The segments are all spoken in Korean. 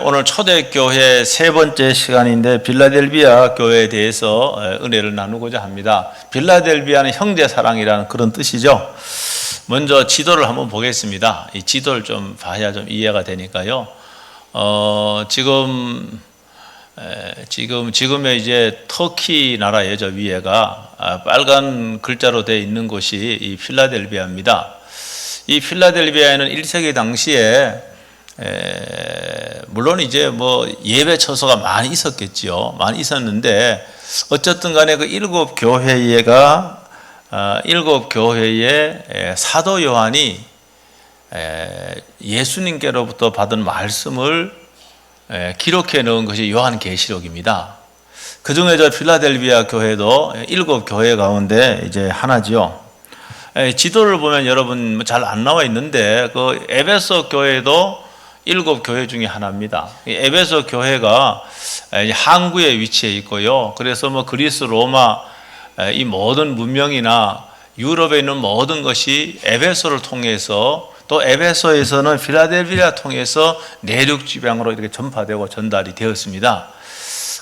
오늘 초대교회 세 번째 시간인데 빌라델비아 교회에 대해서 은혜를 나누고자 합니다. 빌라델비아는 형제사랑이라는 그런 뜻이죠. 먼저 지도를 한번 보겠습니다. 이 지도를 좀 봐야 좀 이해가 되니까요. 지금의 이제 터키 나라예요. 저 위에가 빨간 글자로 되어 있는 곳이 이 필라델비아입니다. 이 필라델비아에는 1세기 당시에 물론 이제 뭐 예배 처소가 많이 있었겠지요. 많이 있었는데 어쨌든 간에 그 일곱 교회에 사도 요한이 예수님께로부터 받은 말씀을 기록해 놓은 것이 요한계시록입니다. 그 중에 저 필라델비아 교회도 일곱 교회 가운데 이제 하나지요. 지도를 보면 여러분 잘 안 나와 있는데 그 에베소 교회도 일곱 교회 중에 하나입니다. 에베소 교회가 항구에 위치해 있고요. 그래서 뭐 그리스, 로마 이 모든 문명이나 유럽에 있는 모든 것이 에베소를 통해서 또 에베소에서는 필라델비아 통해서 내륙 지방으로 이렇게 전파되고 전달이 되었습니다.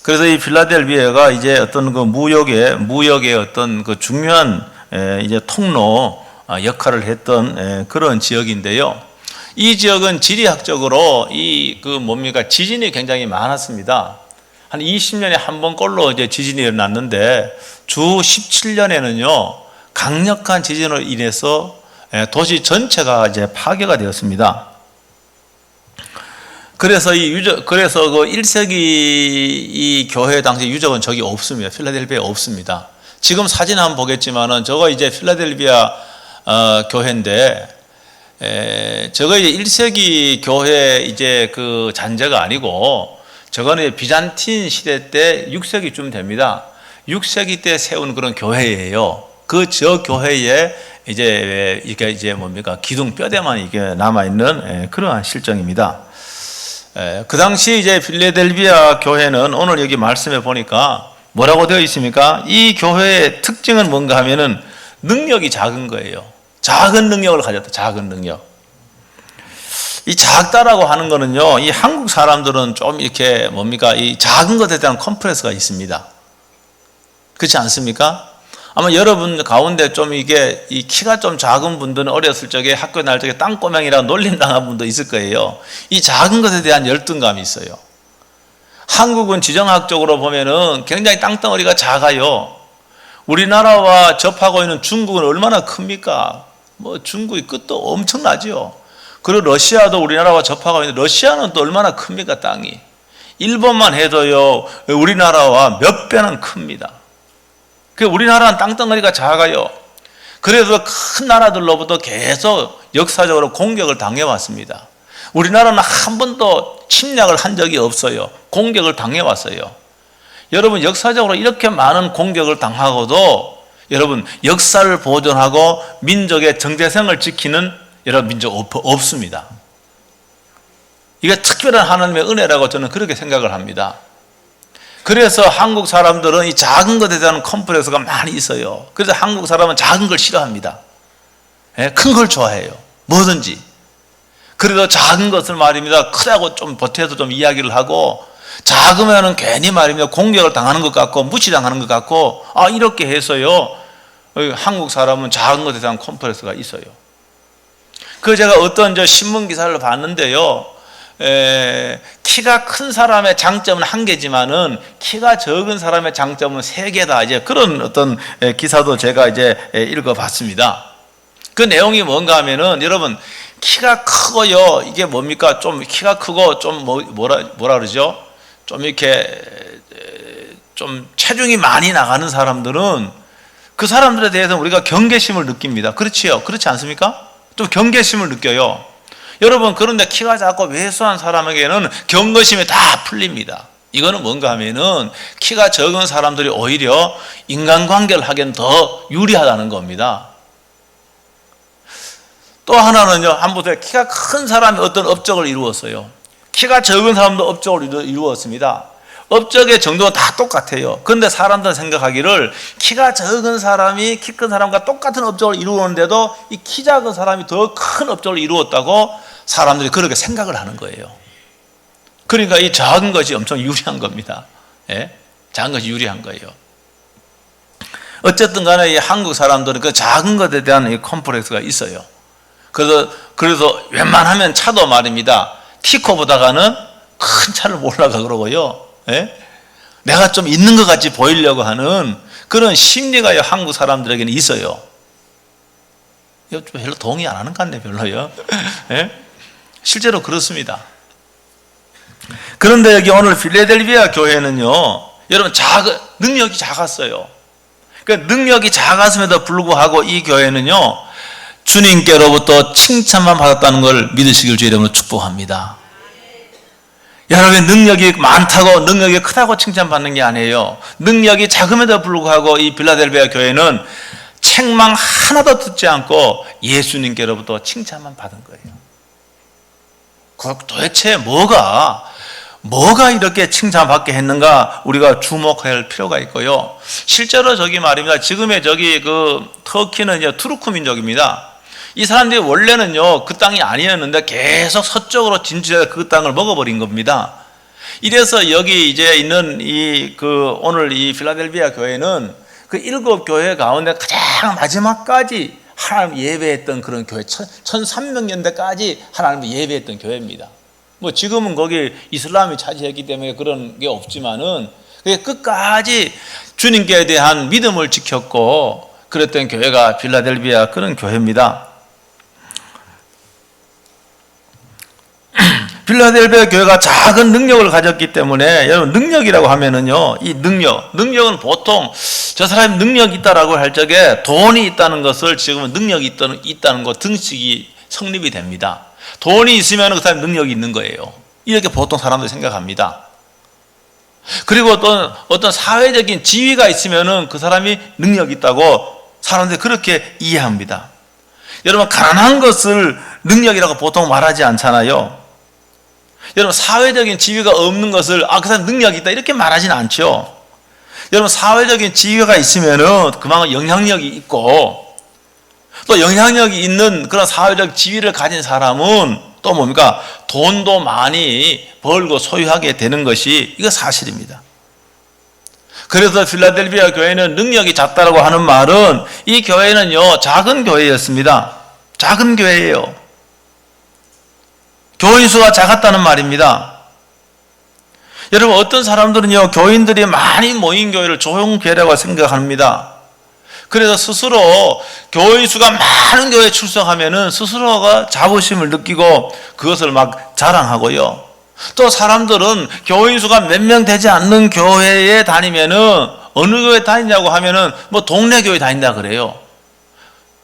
그래서 이 필라델비아가 이제 어떤 그 무역의 어떤 그 중요한 이제 통로 역할을 했던 그런 지역인데요. 이 지역은 지리학적으로 지진이 굉장히 많았습니다. 한 20년에 한 번꼴로 이제 지진이 일어났는데 주 17년에는요 강력한 지진으로 인해서 도시 전체가 이제 파괴가 되었습니다. 그래서 그 1세기 이 교회 당시 유적은 저기 없습니다. 필라델비아에 없습니다. 지금 사진 한번 보겠지만은 저거 이제 필라델비아 교회인데 저거 이제 1세기 교회 이제 그 잔재가 아니고 저거는 비잔틴 시대 때 6세기쯤 됩니다. 6세기 때 세운 그런 교회예요. 저 교회에 이게 이제 뭡니까? 기둥 뼈대만 이게 남아있는 그러한 실정입니다. 그 당시 이제 필라델비아 교회는 오늘 여기 말씀해 보니까 뭐라고 되어 있습니까? 이 교회의 특징은 뭔가 하면은 능력이 작은 거예요. 작은 능력을 가졌다. 작은 능력. 이 작다라고 하는 거는요, 이 한국 사람들은 좀 이렇게 뭡니까? 이 작은 것에 대한 컴플렉스가 있습니다. 그렇지 않습니까? 아마 여러분 가운데 좀 이 키가 좀 작은 분들은 어렸을 적에 학교 다닐 적에 땅꼬맹이라고 놀림당한 분도 있을 거예요. 이 작은 것에 대한 열등감이 있어요. 한국은 지정학적으로 보면은 굉장히 땅덩어리가 작아요. 우리나라와 접하고 있는 중국은 얼마나 큽니까? 뭐 중국의 끝도 엄청나죠. 그리고 러시아도 우리나라와 접하고 있는데 러시아는 또 얼마나 큽니까? 땅이. 일본만 해도요 우리나라와 몇 배는 큽니다. 우리나라는 땅덩어리가 작아요. 그래서 큰 나라들로부터 계속 역사적으로 공격을 당해왔습니다. 우리나라는 한 번도 침략을 한 적이 없어요. 공격을 당해왔어요. 여러분 역사적으로 이렇게 많은 공격을 당하고도 여러분 역사를 보존하고 민족의 정체성을 지키는 여러분 민족 없습니다. 이게 특별한 하나님의 은혜라고 저는 그렇게 생각을 합니다. 그래서 한국 사람들은 이 작은 것에 대한 컴플렉스가 많이 있어요. 그래서 한국 사람은 작은 걸 싫어합니다. 큰 걸 좋아해요. 뭐든지. 그래도 작은 것을 말입니다. 크다고 좀 보태서 좀 이야기를 하고 작으면은 괜히 말입니다. 공격을 당하는 것 같고 무시당하는 것 같고 이렇게 해서요 한국 사람은 작은 것에 대한 컴플렉스가 있어요. 제가 어떤 신문 기사를 봤는데요. 키가 큰 사람의 장점은 한 개지만은 키가 적은 사람의 장점은 세 개다. 이제 그런 어떤 기사도 제가 이제 읽어봤습니다. 그 내용이 뭔가 하면은 여러분 키가 크고요. 이게 뭡니까? 좀 키가 크고 좀 뭐라 그러죠? 좀 이렇게 좀 체중이 많이 나가는 사람들은 그 사람들에 대해서 우리가 경계심을 느낍니다. 그렇지요? 그렇지 않습니까? 좀 경계심을 느껴요. 여러분 그런데 키가 작고 왜소한 사람에게는 경계심이 다 풀립니다. 이거는 뭔가 하면은 키가 적은 사람들이 오히려 인간관계를 하기엔 더 유리하다는 겁니다. 또 하나는요, 한번 보세요. 키가 큰 사람이 어떤 업적을 이루었어요. 키가 적은 사람도 업적을 이루었습니다. 업적의 정도는 다 똑같아요. 그런데 사람들은 생각하기를 키가 적은 사람이 키 큰 사람과 똑같은 업적을 이루었는데도 이 키 작은 사람이 더 큰 업적을 이루었다고 사람들이 그렇게 생각을 하는 거예요. 그러니까 이 작은 것이 엄청 유리한 겁니다. 예? 작은 것이 유리한 거예요. 어쨌든 간에 이 한국 사람들은 그 작은 것에 대한 이 컴플렉스가 있어요. 그래서 웬만하면 차도 말입니다. 티코보다가는 큰 차를 몰라가 그러고요. 예? 내가 좀 있는 것 같이 보이려고 하는 그런 심리가 한국 사람들에게는 있어요. 별로 동의 안 하는 것 같네, 별로요. 예? 실제로 그렇습니다. 그런데 여기 오늘 필라델피아 교회는요, 여러분 능력이 작았어요. 그 능력이 작았음에도 불구하고 이 교회는요, 주님께로부터 칭찬만 받았다는 걸 믿으시길 주의 이름으로 축복합니다. 여러분의 능력이 많다고 능력이 크다고 칭찬받는 게 아니에요. 능력이 작음에도 불구하고 이 필라델피아 교회는 책망 하나도 듣지 않고 예수님께로부터 칭찬만 받은 거예요. 도대체 뭐가 이렇게 칭찬받게 했는가 우리가 주목할 필요가 있고요. 실제로 저기 말입니다. 지금의 저기 터키는 이제 투르크 민족입니다. 이 사람들이 원래는요 그 땅이 아니었는데 계속 서쪽으로 진출해서 그 땅을 먹어버린 겁니다. 이래서 여기 이제 있는 오늘 이 필라델피아 교회는 그 7교회 가운데 가장 마지막까지 하나님 예배했던 그런 교회, 1300년대까지 하나님을 예배했던 교회입니다. 뭐 지금은 거기 이슬람이 차지했기 때문에 그런 게 없지만은 끝까지 주님께 대한 믿음을 지켰고 그랬던 교회가 필라델피아 그런 교회입니다. 필라델피아 교회가 작은 능력을 가졌기 때문에 여러분 능력이라고 하면은요 이 능력은 보통 저 사람이 능력이 있다라고 할 적에 돈이 있다는 것을 지금은 능력이 있다는 것 등식이 성립이 됩니다. 돈이 있으면 그 사람이 능력이 있는 거예요. 이렇게 보통 사람들이 생각합니다. 그리고 또 어떤 사회적인 지위가 있으면 그 사람이 능력이 있다고 사람들이 그렇게 이해합니다. 여러분 가난한 것을 능력이라고 보통 말하지 않잖아요. 여러분 사회적인 지위가 없는 것을 그 사람 능력이 있다 이렇게 말하지는 않죠. 여러분 사회적인 지위가 있으면 그만큼 영향력이 있고 또 영향력이 있는 그런 사회적 지위를 가진 사람은 또 뭡니까? 돈도 많이 벌고 소유하게 되는 것이 이거 사실입니다. 그래서 필라델피아 교회는 능력이 작다라고 하는 말은 이 교회는요 작은 교회였습니다. 작은 교회예요. 교인 수가 작았다는 말입니다. 여러분 어떤 사람들은요 교인들이 많이 모인 교회를 조용교회라고 생각합니다. 그래서 스스로 교인 수가 많은 교회에 출석하면은 스스로가 자부심을 느끼고 그것을 막 자랑하고요. 또 사람들은 교인 수가 몇 명 되지 않는 교회에 다니면은 어느 교회 다니냐고 하면은 뭐 동네 교회 다닌다 그래요.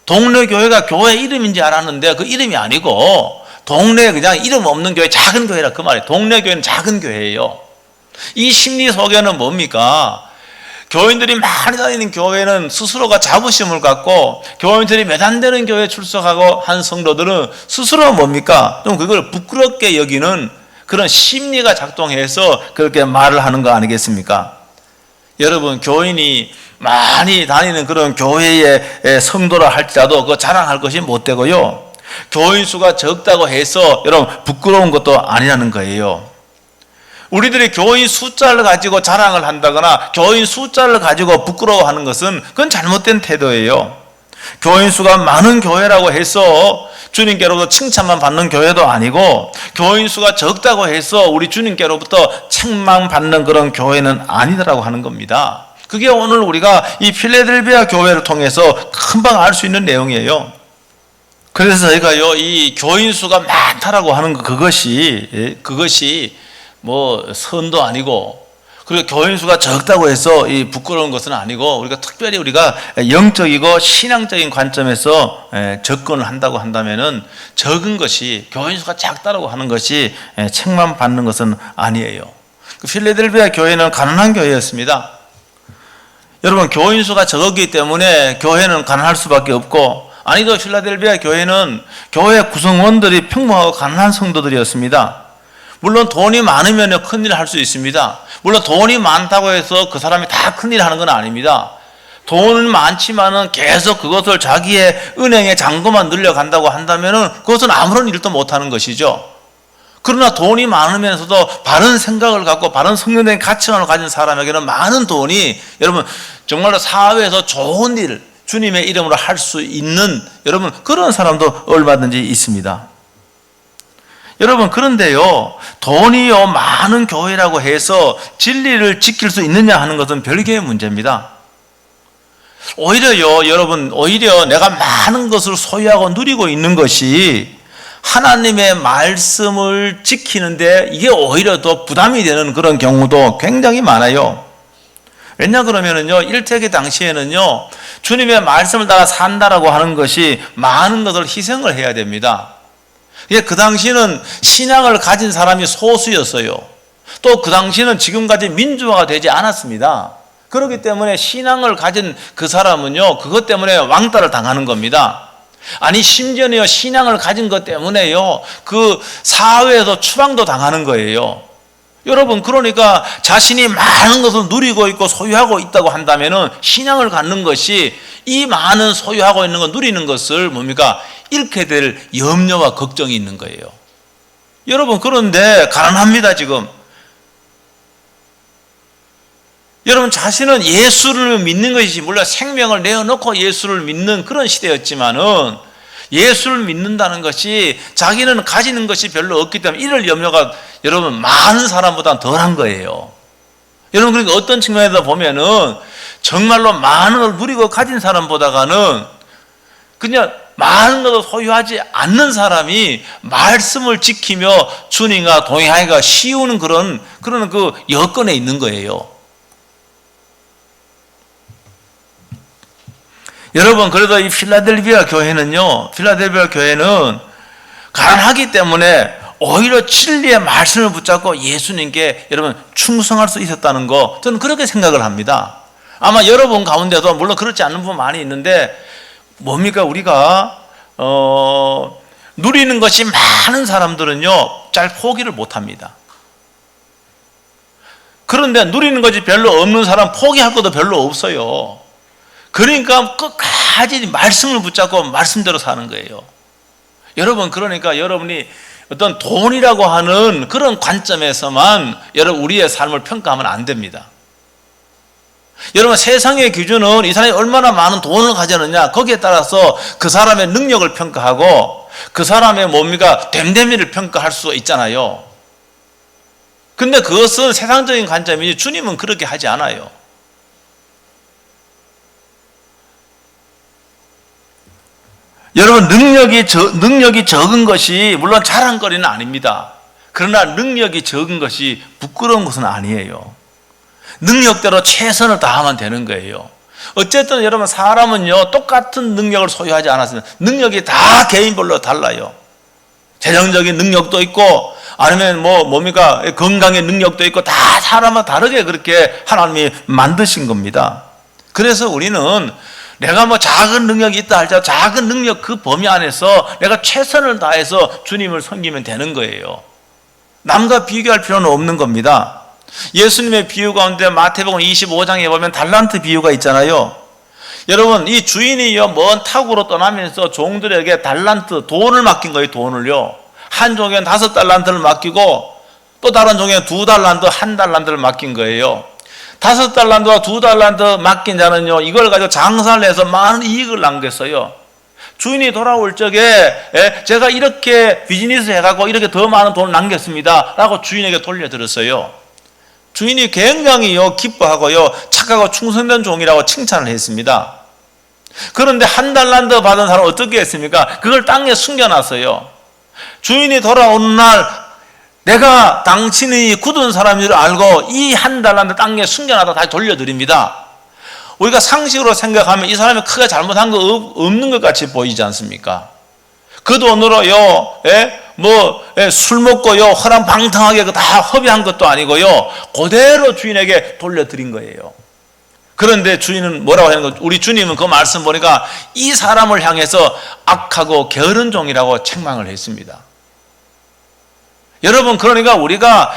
동네 교회가 교회 이름인지 알았는데 그 이름이 아니고 동네에 그냥 이름 없는 교회, 작은 교회라 그 말이에요. 동네 교회는 작은 교회예요. 이 심리 속에는 뭡니까? 교인들이 많이 다니는 교회는 스스로가 자부심을 갖고 교인들이 몇 안 되는 교회에 출석하고 한 성도들은 스스로 뭡니까? 좀 그걸 부끄럽게 여기는 그런 심리가 작동해서 그렇게 말을 하는 거 아니겠습니까? 여러분 교인이 많이 다니는 그런 교회의 성도라 할지라도 그거 자랑할 것이 못 되고요. 교인 수가 적다고 해서 여러분 부끄러운 것도 아니라는 거예요. 우리들이 교인 숫자를 가지고 자랑을 한다거나 교인 숫자를 가지고 부끄러워하는 것은 그건 잘못된 태도예요. 교인 수가 많은 교회라고 해서 주님께로부터 칭찬만 받는 교회도 아니고 교인 수가 적다고 해서 우리 주님께로부터 책망받는 그런 교회는 아니라고 하는 겁니다. 그게 오늘 우리가 이 필라델피아 교회를 통해서 금방 알 수 있는 내용이에요. 그래서 저희가요 이 교인 수가 많다라고 하는 그것이 뭐 선도 아니고 그리고 교인 수가 적다고 해서 이 부끄러운 것은 아니고 우리가 특별히 우리가 영적이고 신앙적인 관점에서 접근을 한다고 한다면은 적은 것이 교인 수가 작다라고 하는 것이 책망받는 것은 아니에요. 그 필라델피아 교회는 가난한 교회였습니다. 여러분 교인 수가 적었기 때문에 교회는 가난할 수밖에 없고 아니도 필라델피아 교회는 교회 구성원들이 평범하고 가난한 성도들이었습니다. 물론 돈이 많으면 큰일을 할 수 있습니다. 물론 돈이 많다고 해서 그 사람이 다 큰일을 하는 건 아닙니다. 돈은 많지만은 계속 그것을 자기의 은행에 잔고만 늘려간다고 한다면은 그것은 아무런 일도 못하는 것이죠. 그러나 돈이 많으면서도 바른 생각을 갖고 바른 성령적인 가치관을 가진 사람에게는 많은 돈이 여러분 정말로 사회에서 좋은 일, 주님의 이름으로 할 수 있는 여러분 그런 사람도 얼마든지 있습니다. 여러분 그런데요, 돈이요 많은 교회라고 해서 진리를 지킬 수 있느냐 하는 것은 별개의 문제입니다. 오히려요, 여러분, 오히려 내가 많은 것을 소유하고 누리고 있는 것이 하나님의 말씀을 지키는데 이게 오히려 더 부담이 되는 그런 경우도 굉장히 많아요. 왜냐 그러면은요, 일태기 당시에는요, 주님의 말씀을 따라 산다라고 하는 것이 많은 것을 희생을 해야 됩니다. 그 당시는 신앙을 가진 사람이 소수였어요. 또 그 당시는 지금까지 민주화가 되지 않았습니다. 그렇기 때문에 신앙을 가진 그 사람은요, 그것 때문에 왕따를 당하는 겁니다. 아니 심지어는요, 신앙을 가진 것 때문에요, 그 사회에서 추방도 당하는 거예요. 여러분 그러니까 자신이 많은 것을 누리고 있고 소유하고 있다고 한다면은 신앙을 갖는 것이 이 많은 소유하고 있는 것 누리는 것을 뭡니까? 잃게 될 염려와 걱정이 있는 거예요. 여러분 그런데 가난합니다 지금. 여러분 자신은 예수를 믿는 것이지 물론 생명을 내어놓고 예수를 믿는 그런 시대였지만은 예수를 믿는다는 것이 자기는 가지는 것이 별로 없기 때문에 이럴 염려가 여러분 많은 사람보다 덜한 거예요. 여러분 그러니까 어떤 측면에서 보면은 정말로 많은 걸 누리고 가진 사람보다는 그냥 많은 것을 소유하지 않는 사람이 말씀을 지키며 주님과 동행하기가 쉬운 그런 그 여건에 있는 거예요. 여러분 그래도 이 필라델피아 교회는 가난하기 때문에 오히려 진리의 말씀을 붙잡고 예수님께 여러분 충성할 수 있었다는 거 저는 그렇게 생각을 합니다. 아마 여러분 가운데도 물론 그렇지 않은 분 많이 있는데 뭡니까 우리가 누리는 것이 많은 사람들은요 잘 포기를 못합니다. 그런데 누리는 것이 별로 없는 사람 포기할 것도 별로 없어요. 그러니까 끝까지 말씀을 붙잡고 말씀대로 사는 거예요. 여러분 그러니까 여러분이 어떤 돈이라고 하는 그런 관점에서만 여러분 우리의 삶을 평가하면 안 됩니다. 여러분 세상의 기준은 이 사람이 얼마나 많은 돈을 가졌느냐 거기에 따라서 그 사람의 능력을 평가하고 그 사람의 뭡니까 됨됨이를 평가할 수 있잖아요. 근데 그것은 세상적인 관점이지 주님은 그렇게 하지 않아요. 여러분 능력이 적은 것이 물론 자랑거리는 아닙니다. 그러나 능력이 적은 것이 부끄러운 것은 아니에요. 능력대로 최선을 다하면 되는 거예요. 어쨌든 여러분 사람은요 똑같은 능력을 소유하지 않았으면 능력이 다 개인별로 달라요. 재정적인 능력도 있고 아니면 뭡니까 건강의 능력도 있고 다 사람은 다르게 그렇게 하나님이 만드신 겁니다. 그래서 우리는 내가 작은 능력이 있다 할지라도 작은 능력 그 범위 안에서 내가 최선을 다해서 주님을 섬기면 되는 거예요. 남과 비교할 필요는 없는 겁니다. 예수님의 비유 가운데 마태복음 25장에 보면 달란트 비유가 있잖아요. 여러분 이 주인이요 먼 타국으로 떠나면서 종들에게 달란트 돈을 맡긴 거예요. 돈을요. 한 종에는 5달란트를 맡기고 또 다른 종에는 2달란트 1달란트를 맡긴 거예요. 5달란트와 2달란트 맡긴 자는요 이걸 가지고 장사를 해서 많은 이익을 남겼어요. 주인이 돌아올 적에 제가 이렇게 비즈니스 해갖고 이렇게 더 많은 돈을 남겼습니다 라고 주인에게 돌려드렸어요. 주인이 굉장히요 기뻐하고요 착하고 충성된 종이라고 칭찬을 했습니다. 그런데 1달란트 받은 사람은 어떻게 했습니까? 그걸 땅에 숨겨놨어요. 주인이 돌아오는 날 내가 당신이 굳은 사람인 줄 알고 이 1달란트 땅에 숨겨놔다 다시 돌려드립니다. 우리가 상식으로 생각하면 이 사람이 크게 잘못한 거 없는 것 같이 보이지 않습니까? 그 돈으로요 술 먹고요 허랑방탕하게 다 허비한 것도 아니고요 그대로 주인에게 돌려드린 거예요. 그런데 주인은 뭐라고 하는 거죠? 우리 주님은 그 말씀 보니까 이 사람을 향해서 악하고 게으른 종이라고 책망을 했습니다. 여러분 그러니까 우리가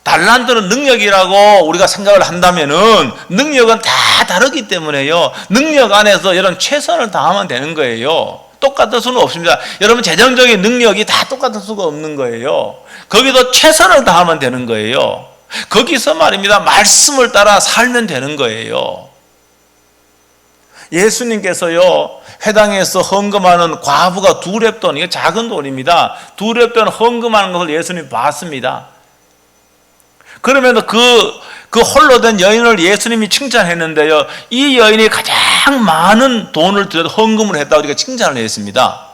달란트는 능력이라고 우리가 생각을 한다면은 능력은 다 다르기 때문에요 능력 안에서 여러분 최선을 다하면 되는 거예요. 똑같을 수는 없습니다. 여러분 재정적인 능력이 다 똑같을 수가 없는 거예요. 거기도 최선을 다하면 되는 거예요. 거기서 말입니다. 말씀을 따라 살면 되는 거예요. 예수님께서요, 회당에서 헌금하는 과부가 2렙돈, 이게 작은 돈입니다. 2렙돈 헌금하는 것을 예수님이 봤습니다. 그러면 그 홀로 된 여인을 예수님이 칭찬했는데요, 이 여인이 가장 많은 돈을 들여 헌금을 했다고 우리가 칭찬을 했습니다.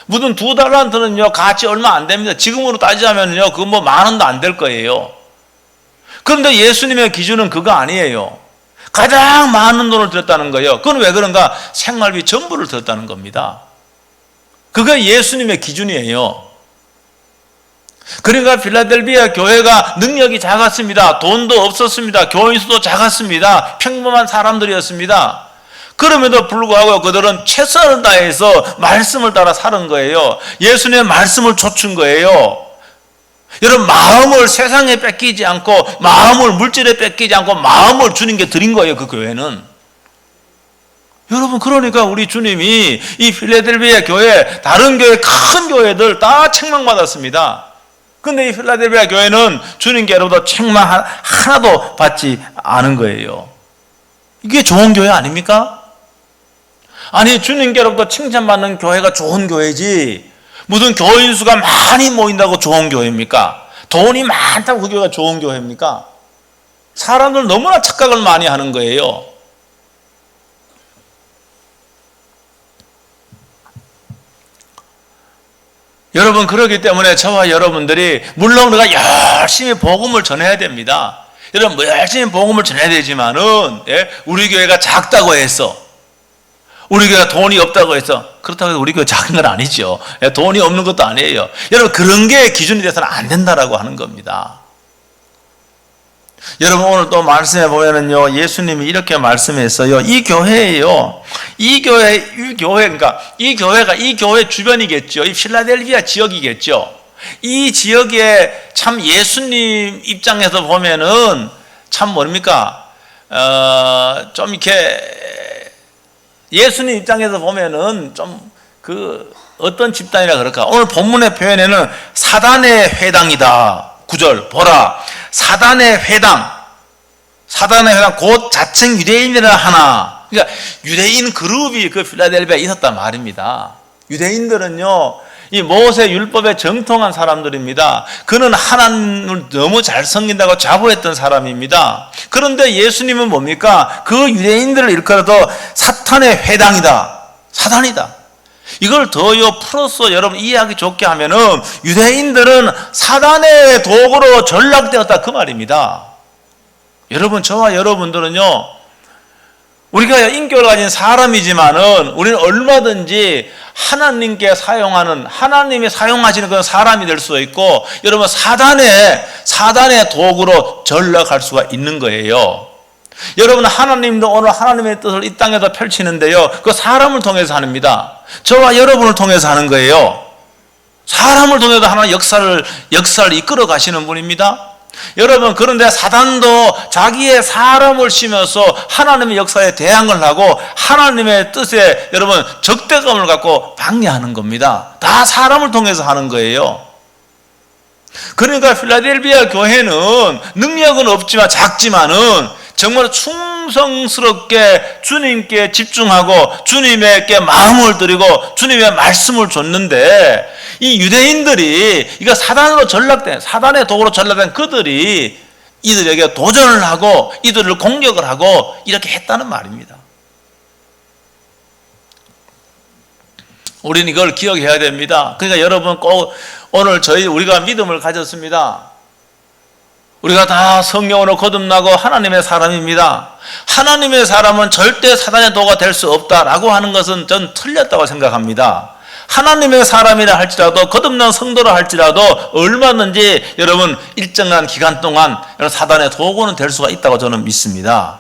무슨 2달란트는요, 가치 얼마 안 됩니다. 지금으로 따지자면요, 그건 뭐 10,000원도 안 될 거예요. 그런데 예수님의 기준은 그거 아니에요. 가장 많은 돈을 들였다는 거예요. 그건 왜 그런가? 생활비 전부를 들였다는 겁니다. 그게 예수님의 기준이에요. 그러니까 필라델피아 교회가 능력이 작았습니다. 돈도 없었습니다. 교인 수도 작았습니다. 평범한 사람들이었습니다. 그럼에도 불구하고 그들은 최선을 다해서 말씀을 따라 사는 거예요. 예수님의 말씀을 좇은 거예요. 여러분, 마음을 세상에 뺏기지 않고, 마음을 물질에 뺏기지 않고, 마음을 주님께 드린 거예요, 그 교회는. 여러분, 그러니까 우리 주님이 이 필라델피아 교회, 다른 교회, 큰 교회들 다 책망받았습니다. 근데 이 필라델피아 교회는 주님께로부터 책망 하나도 받지 않은 거예요. 이게 좋은 교회 아닙니까? 아니, 주님께로부터 칭찬받는 교회가 좋은 교회지, 무슨 교인 수가 많이 모인다고 좋은 교회입니까? 돈이 많다고 그 교회가 좋은 교회입니까? 사람들 너무나 착각을 많이 하는 거예요. 여러분, 그렇기 때문에 저와 여러분들이 물론 우리가 열심히 복음을 전해야 됩니다. 여러분, 열심히 복음을 전해야 되지만은, 우리 교회가 작다고 해서, 우리 교회가 돈이 없다고 해서, 그렇다고 해서 우리 교회 작은 건 아니죠. 돈이 없는 것도 아니에요. 여러분, 그런 게 기준이 돼서는 안 된다라고 하는 겁니다. 여러분, 오늘 또 말씀해 보면은요, 예수님이 이렇게 말씀했어요. 이 교회예요. 이 교회가 이 교회 주변이겠죠. 이 필라델피아 지역이겠죠. 이 지역에 참 예수님 입장에서 보면은 참 뭡니까? 좀 이렇게 예수님 입장에서 보면은 좀 어떤 집단이라 그럴까? 오늘 본문의 표현에는 사단의 회당이다. 9절 보라. 사단의 회당 곧 자칭 유대인이라 하나. 그러니까 유대인 그룹이 그 필라델피아에 있었단 말입니다. 유대인들은요, 이 모세 율법에 정통한 사람들입니다. 그는 하나님을 너무 잘 섬긴다고 자부했던 사람입니다. 그런데 예수님은 뭡니까? 그 유대인들을 일컬어도 사탄의 회당이다. 사단이다. 이걸 더요 풀어서 여러분 이해하기 좋게 하면은 유대인들은 사단의 도구로 전락되었다, 그 말입니다. 여러분, 저와 여러분들은요, 우리가 인격을 가진 사람이지만은 우리는 얼마든지 하나님께 사용하는, 하나님이 사용하시는 그런 사람이 될 수 있고, 여러분, 사단의 도구로 전락할 수가 있는 거예요. 여러분, 하나님도 오늘 하나님의 뜻을 이 땅에서 펼치는데요, 그 사람을 통해서 합니다. 저와 여러분을 통해서 하는 거예요. 사람을 통해서 하나님 역사를 이끌어 가시는 분입니다. 여러분, 그런데 사단도 자기의 사람을 심어서 하나님의 역사에 대항을 하고 하나님의 뜻에 여러분 적대감을 갖고 방해하는 겁니다. 다 사람을 통해서 하는 거예요. 그러니까 필라델피아 교회는 능력은 없지만 작지만은 정말 충성스럽게 주님께 집중하고 주님에게 마음을 드리고 주님의 말씀을 줬는데, 이 유대인들이 이거 사단의 도구로 전락된 그들이 이들에게 도전을 하고 이들을 공격을 하고 이렇게 했다는 말입니다. 우리는 이걸 기억해야 됩니다. 그러니까 여러분, 꼭 오늘 우리가 믿음을 가졌습니다. 우리가 다 성령으로 거듭나고 하나님의 사람입니다. 하나님의 사람은 절대 사단의 도구가 될 수 없다라고 하는 것은 전 틀렸다고 생각합니다. 하나님의 사람이라 할지라도, 거듭난 성도라 할지라도 얼마든지 여러분 일정한 기간 동안 사단의 도구는 될 수가 있다고 저는 믿습니다.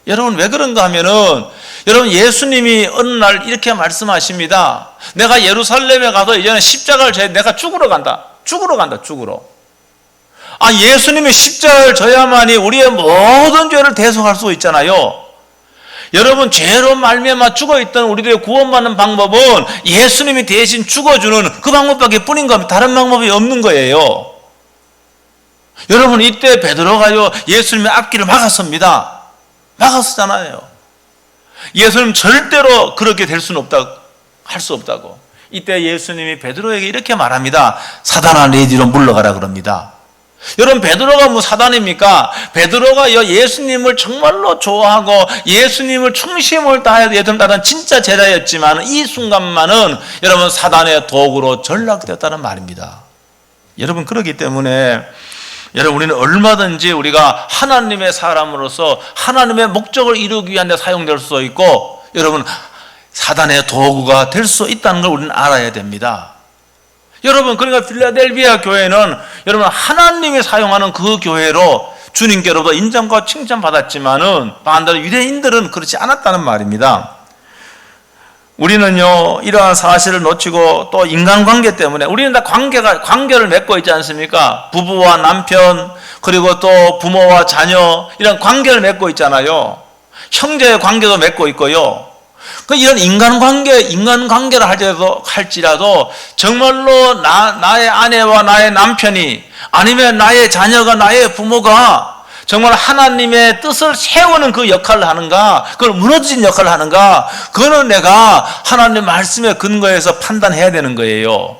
여러분, 왜 그런가 하면은, 여러분, 예수님이 어느 날 이렇게 말씀하십니다. 내가 예루살렘에 가서 이제는 십자가를 져야 내가 죽으러 간다. 예수님이 십자가를 져야만이 우리의 모든 죄를 대속할 수 있잖아요. 여러분, 죄로 말미암아 죽어있던 우리들의 구원받는 방법은 예수님이 대신 죽어주는 그 방법밖에 뿐인 겁니다. 다른 방법이 없는 거예요. 여러분, 이때 베드로가요 예수님의 앞길을 막았습니다. 막았잖아요. 예수님 절대로 그렇게 될 수는 없다, 할 수 없다고. 이때 예수님이 베드로에게 이렇게 말합니다. 사단아, 내 뒤로 물러가라 그럽니다. 여러분, 베드로가 뭐 사단입니까? 베드로가 예수님을 정말로 좋아하고 예수님을 충심을 다해 예수님 따른 진짜 제자였지만 이 순간만은 여러분 사단의 도구로 전락되었다는 말입니다. 여러분, 그렇기 때문에 여러분, 우리는 얼마든지 우리가 하나님의 사람으로서 하나님의 목적을 이루기 위한 데 사용될 수 있고, 여러분, 사단의 도구가 될 수 있다는 걸 우리는 알아야 됩니다. 여러분, 그러니까 필라델비아 교회는 여러분 하나님이 사용하는 그 교회로 주님께로부터 인정과 칭찬받았지만은 반대로 유대인들은 그렇지 않았다는 말입니다. 우리는요 이러한 사실을 놓치고 또 인간관계 때문에 우리는 다 관계를 맺고 있지 않습니까? 부부와 남편, 그리고 또 부모와 자녀, 이런 관계를 맺고 있잖아요. 형제의 관계도 맺고 있고요. 이런 인간관계를 할지라도 정말로 나의 아내와 나의 남편이, 아니면 나의 자녀가, 나의 부모가 정말 하나님의 뜻을 세우는 그 역할을 하는가, 그걸 무너진 역할을 하는가, 그거는 내가 하나님의 말씀에 근거해서 판단해야 되는 거예요.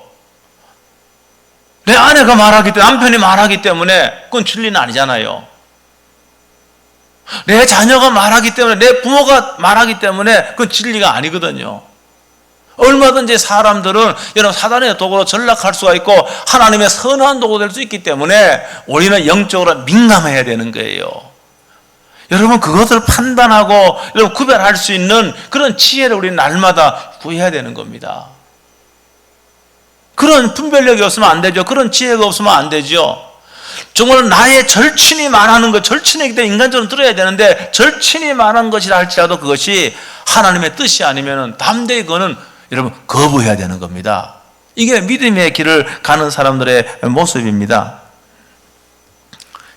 내 아내가 말하기 때문에, 남편이 말하기 때문에 그건 진리는 아니잖아요. 내 자녀가 말하기 때문에, 내 부모가 말하기 때문에 그건 진리가 아니거든요. 얼마든지 사람들은 여러분 사단의 도구로 전락할 수가 있고 하나님의 선한 도구 될 수 있기 때문에 우리는 영적으로 민감해야 되는 거예요. 여러분, 그것을 판단하고 여러분 구별할 수 있는 그런 지혜를 우리는 날마다 구해야 되는 겁니다. 그런 분별력이 없으면 안 되죠. 그런 지혜가 없으면 안 되죠. 정말 나의 절친이 말하는 것, 절친이기 때문에 인간적으로 들어야 되는데 절친이 말하는 것이라 할지라도 그것이 하나님의 뜻이 아니면 담대히 그거는 여러분 거부해야 되는 겁니다. 이게 믿음의 길을 가는 사람들의 모습입니다.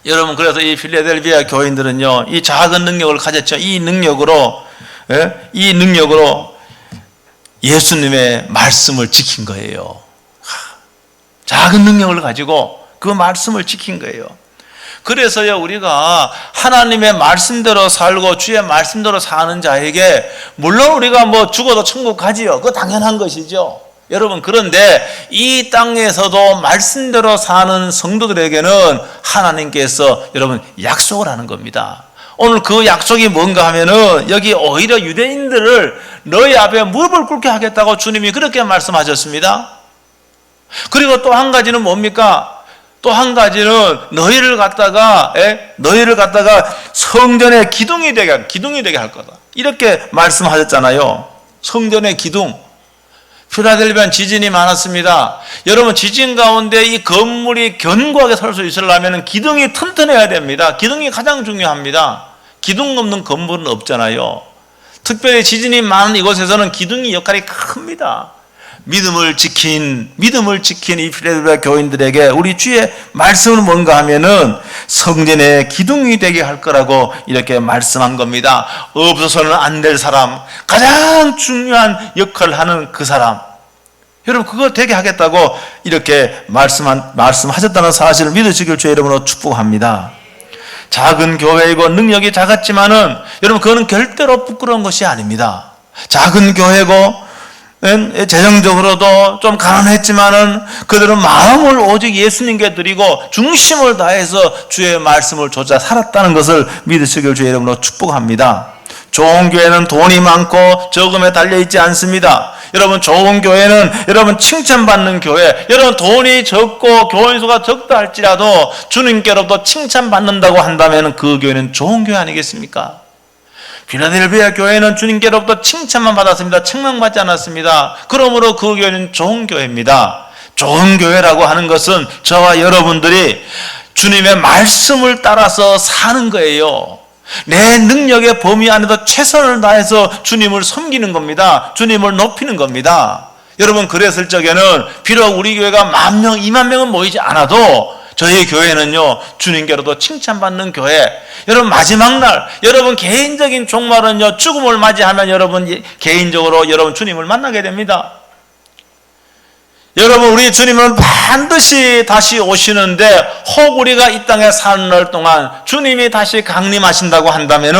여러분, 그래서 이 필라델비아 교인들은요 이 작은 능력을 가졌죠. 이 능력으로 예수님의 말씀을 지킨 거예요. 작은 능력을 가지고 그 말씀을 지킨 거예요. 그래서요 우리가 하나님의 말씀대로 살고 주의 말씀대로 사는 자에게 물론 우리가 뭐 죽어도 천국 가지요. 그거 당연한 것이죠. 여러분, 그런데 이 땅에서도 말씀대로 사는 성도들에게는 하나님께서 여러분 약속을 하는 겁니다. 오늘 그 약속이 뭔가 하면은 여기 오히려 유대인들을 너희 앞에 무릎을 꿇게 하겠다고 주님이 그렇게 말씀하셨습니다. 그리고 또 한 가지는 뭡니까? 또 한 가지는 너희를 갖다가 성전의 기둥이 되게 할 거다. 이렇게 말씀하셨잖아요. 성전의 기둥. 필라델비아는 지진이 많았습니다. 여러분, 지진 가운데 이 건물이 견고하게 설 수 있으려면 기둥이 튼튼해야 됩니다. 기둥이 가장 중요합니다. 기둥 없는 건물은 없잖아요. 특별히 지진이 많은 이곳에서는 기둥이 역할이 큽니다. 믿음을 지킨 이 필라델비아 교인들에게 우리 주의 말씀은 뭔가 하면은 성전의 기둥이 되게 할 거라고 이렇게 말씀한 겁니다. 없어서는 안 될 사람, 가장 중요한 역할을 하는 그 사람, 여러분 그거 되게 하겠다고 이렇게 말씀하셨다는 사실을 믿으시길 주의 이름으로 축복합니다. 작은 교회이고 능력이 작았지만은 여러분 그거는 절대로 부끄러운 것이 아닙니다. 작은 교회고 재정적으로도 좀 가난했지만은 그들은 마음을 오직 예수님께 드리고 중심을 다해서 주의 말씀을 좇아 살았다는 것을 믿으시길 주의 이름으로 축복합니다. 좋은 교회는 돈이 많고 적음에 달려있지 않습니다. 여러분, 좋은 교회는 여러분 칭찬받는 교회, 여러분 돈이 적고 교인 수가 적다 할지라도 주님께로부터 칭찬받는다고 한다면 그 교회는 좋은 교회 아니겠습니까? 필라델비아 교회는 주님께로부터 칭찬만 받았습니다. 책망받지 않았습니다. 그러므로 그 교회는 좋은 교회입니다. 좋은 교회라고 하는 것은 저와 여러분들이 주님의 말씀을 따라서 사는 거예요. 내 능력의 범위 안에서 최선을 다해서 주님을 섬기는 겁니다. 주님을 높이는 겁니다. 여러분, 그랬을 적에는 비록 우리 교회가 10,000명, 20,000명은 모이지 않아도 저희 교회는요, 주님께로도 칭찬받는 교회. 여러분, 마지막 날, 여러분 개인적인 종말은요, 죽음을 맞이하면 여러분 개인적으로 여러분 주님을 만나게 됩니다. 여러분, 우리 주님은 반드시 다시 오시는데, 혹 우리가 이 땅에 사는 날 동안 주님이 다시 강림하신다고 한다면은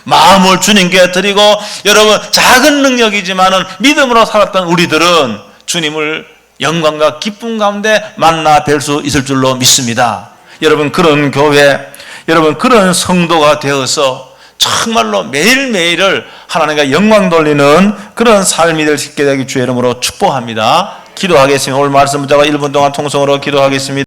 마음을 주님께 드리고, 여러분 작은 능력이지만은 믿음으로 살았던 우리들은 주님을 영광과 기쁨 가운데 만나 뵐 수 있을 줄로 믿습니다. 여러분, 그런 교회, 여러분 그런 성도가 되어서 정말로 매일매일을 하나님과 영광 돌리는 그런 삶이 될 수 있게 되기 주의 이름으로 축복합니다. 기도하겠습니다. 오늘 말씀 붙잡아 1분 동안 통성으로 기도하겠습니다.